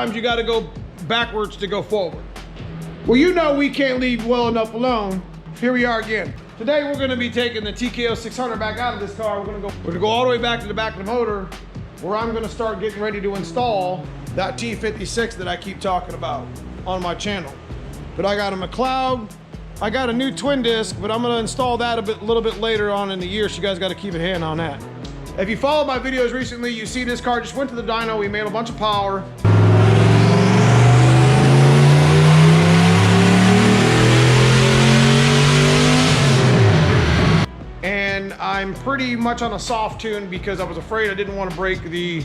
sometimes you got to go backwards to go forward. Well, you know we can't leave well enough alone. Here we are again. Today we're going to be taking the TKO 600 back out of this car. We're going to go all the way back to the back of the motor, where I'm going to start getting ready to install that T56 that I keep talking about on my channel. But I got a McLeod. I got a new twin disc, but I'm going to install that a little bit later on in the year, so you guys got to keep a hand on that. If you followed my videos recently, you see this car just went to the dyno. We made a bunch of power. And I'm pretty much on a soft tune because I was afraid I didn't want to break the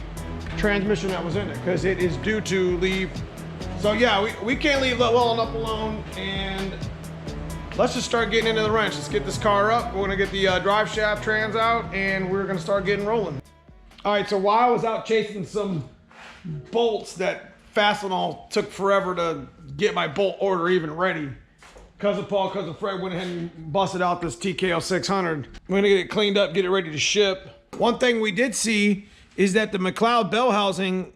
transmission that was in it, because it is due to leave. So yeah, we can't leave well enough alone, and let's just start getting into the wrench. Let's get this car up. We're gonna get the drive shaft trans out, and we're gonna start getting rolling. All right, so while I was out chasing some bolts, that Fastenal took forever to get my bolt order even ready. Cousin Paul, Cousin Fred went ahead and busted out this TKO 600. We're gonna get it cleaned up, get it ready to ship. One thing we did see is that the McLeod bell housing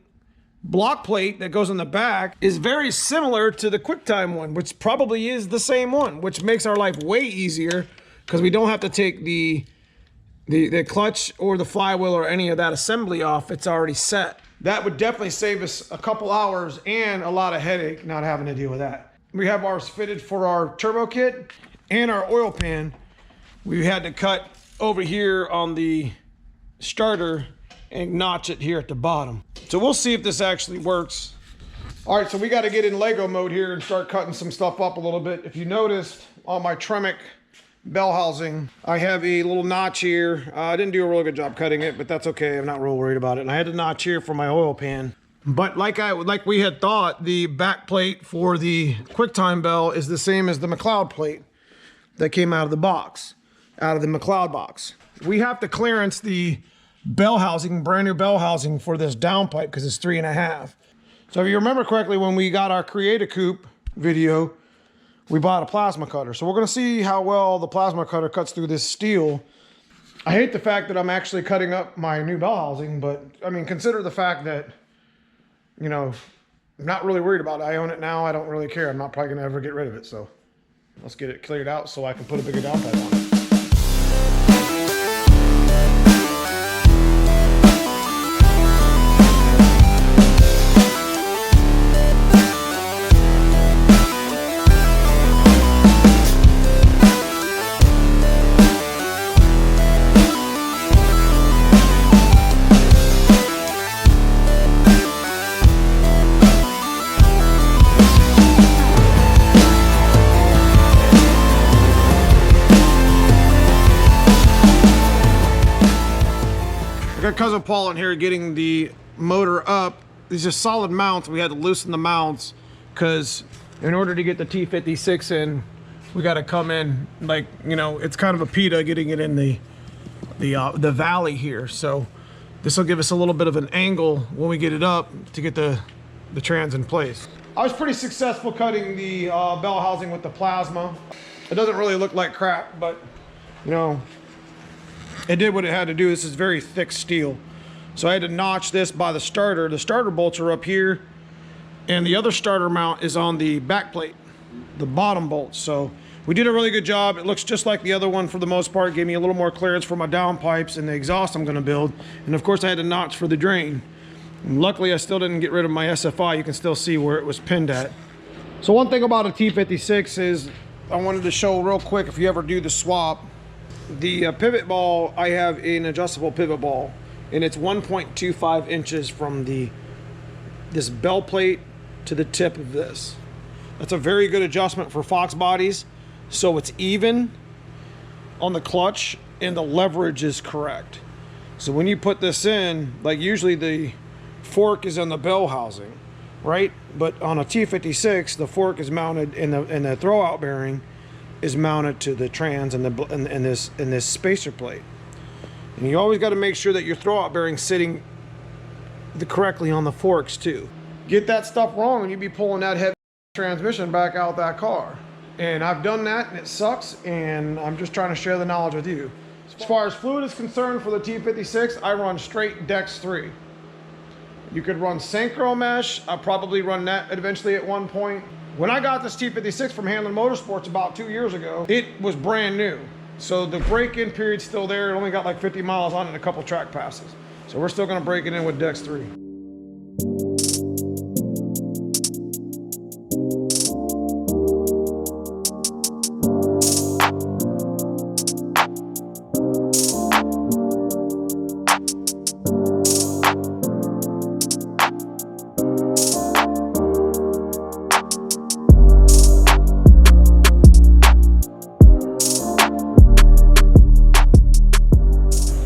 block plate that goes on the back is very similar to the QuickTime one, which probably is the same one, which makes our life way easier because we don't have to take the clutch or the flywheel or any of that assembly off. It's already set. That would definitely save us a couple hours and a lot of headache not having to deal with that. We have ours fitted for our turbo kit and our oil pan. We had to cut over here on the starter and notch it here at the bottom. So we'll see if this actually works. All right, so we got to get in Lego mode here and start cutting some stuff up a little bit. If you noticed on my Tremec bell housing, I have a little notch here. I didn't do a really good job cutting it, but that's okay. I'm not real worried about it. And I had a notch here for my oil pan. But like we had thought, the back plate for the QuickTime bell is the same as the McLeod plate that came out of the box, out of the McLeod box. We have to clearance the bell housing, brand new bell housing for this downpipe because it's 3.5. So if you remember correctly, when we got our Create a Coupe video, we bought a plasma cutter. So we're gonna see how well the plasma cutter cuts through this steel. I hate the fact that I'm actually cutting up my new bell housing, but I mean, consider the fact that, you know, I'm not really worried about it. I own it now. I don't really care. I'm not probably going to ever get rid of it. So let's get it cleared out so I can put a bigger downpipe on it. Cousin Paul in here getting the motor up. These are solid mounts. We had to loosen the mounts because in order to get the T56 in, we got to come in like, you know, it's kind of a PETA getting it in the valley here. So this will give us a little bit of an angle when we get it up to get the trans in place. I was pretty successful cutting the bell housing with the plasma. It doesn't really look like crap, but you know, it did what it had to do. This is very thick steel. So I had to notch this by the starter. The starter bolts are up here, and the other starter mount is on the back plate, the bottom bolts. So we did a really good job. It looks just like the other one for the most part. Gave me a little more clearance for my downpipes and the exhaust I'm gonna build. And of course I had to notch for the drain. And luckily I still didn't get rid of my SFI. You can still see where it was pinned at. So one thing about a T56 is I wanted to show real quick, if you ever do the swap, the pivot ball, I have an adjustable pivot ball, and it's 1.25 inches from this bell plate to the tip of this. That's a very good adjustment for Foxbodies, so it's even on the clutch and the leverage is correct. So when you put this in, like usually the fork is on the bell housing, right? But on a T56, the fork is mounted in the throwout bearing is mounted to the trans and this spacer plate. And you always got to make sure that your throwout bearing's sitting correctly on the forks too. Get that stuff wrong and you'd be pulling that heavy transmission back out that car. And I've done that and it sucks, and I'm just trying to share the knowledge with you. As far as fluid is concerned for the T56, I run straight Dex 3. You could run synchro mesh. I'll probably run that eventually at one point. When I got this T56 from Hanlon Motorsports about 2 years ago, it was brand new. So the break-in period's still there. It only got like 50 miles on it and a couple track passes. So we're still gonna break it in with Dex 3.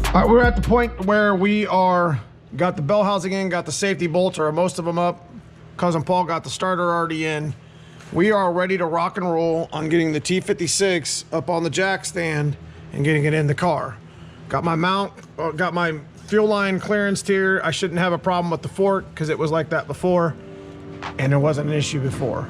All right, we're at the point where we got the bell housing in, got the safety bolts, or most of them up. Cousin Paul got the starter already in. We are ready to rock and roll on getting the T56 up on the jack stand and getting it in the car. Got my mount, got my fuel line clearance here. I shouldn't have a problem with the fork because it was like that before, and there wasn't an issue before.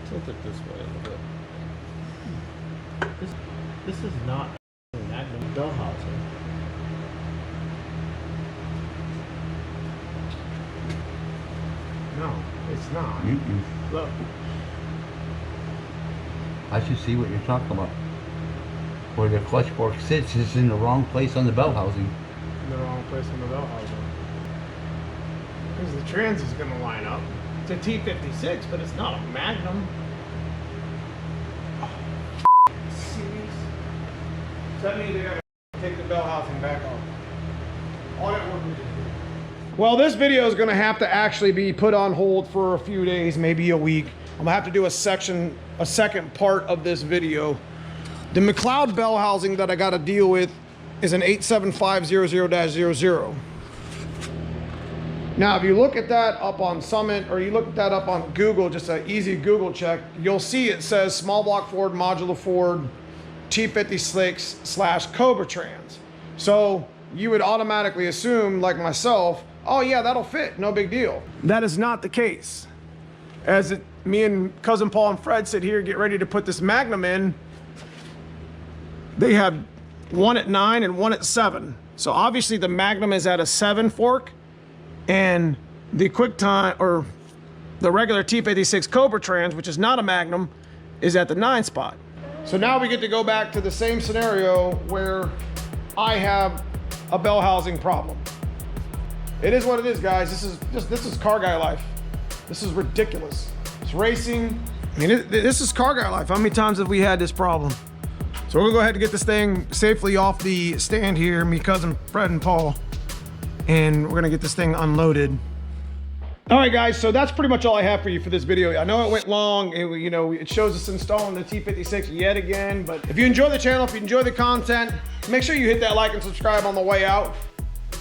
Tilt it this way a little bit. This is not a Magnum bell housing. No, it's not. Look. I should see what you're talking about. Where the clutch fork sits is in the wrong place on the bell housing. In the wrong place on the bell housing. Because the trans is gonna line up. It's a T56, but it's not a Magnum. Serious? So that means they gotta take the bell housing back off. All that work we just did. Well, this video is gonna have to actually be put on hold for a few days, maybe a week. I'm gonna have to do a second part of this video. The McLeod bell housing that I gotta deal with is an 87500-00. Now, if you look at that up on Summit, or you look at that up on Google, just an easy Google check, you'll see it says small block Ford, modular Ford, T56/Cobra trans. So you would automatically assume, like myself, oh yeah, that'll fit, no big deal. That is not the case. Me and Cousin Paul and Fred sit here, get ready to put this Magnum in. They have one at 9 and one at 7. So obviously the Magnum is at a 7 fork, and the QuickTime, or the regular T56 Cobra trans, which is not a Magnum, is at the 9 spot. So now we get to go back to the same scenario where I have a bell housing problem. It is what it is, guys. This is car guy life. This is ridiculous. It's racing. I mean, this is car guy life. How many times have we had this problem? So we're gonna go ahead and get this thing safely off the stand here, me, Cousin Fred, and Paul. And we're gonna get this thing unloaded. All right, guys, so that's pretty much all I have for you for this video. I know it went long, and it shows us installing the T56 yet again, but if you enjoy the channel, if you enjoy the content, make sure you hit that like and subscribe on the way out.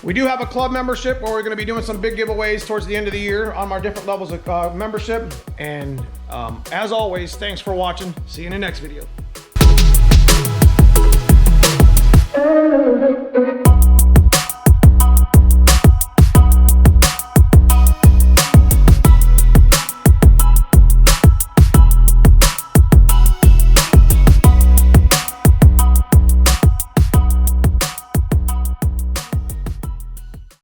We do have a club membership where we're gonna be doing some big giveaways towards the end of the year on our different levels of membership. And as always, thanks for watching. See you in the next video.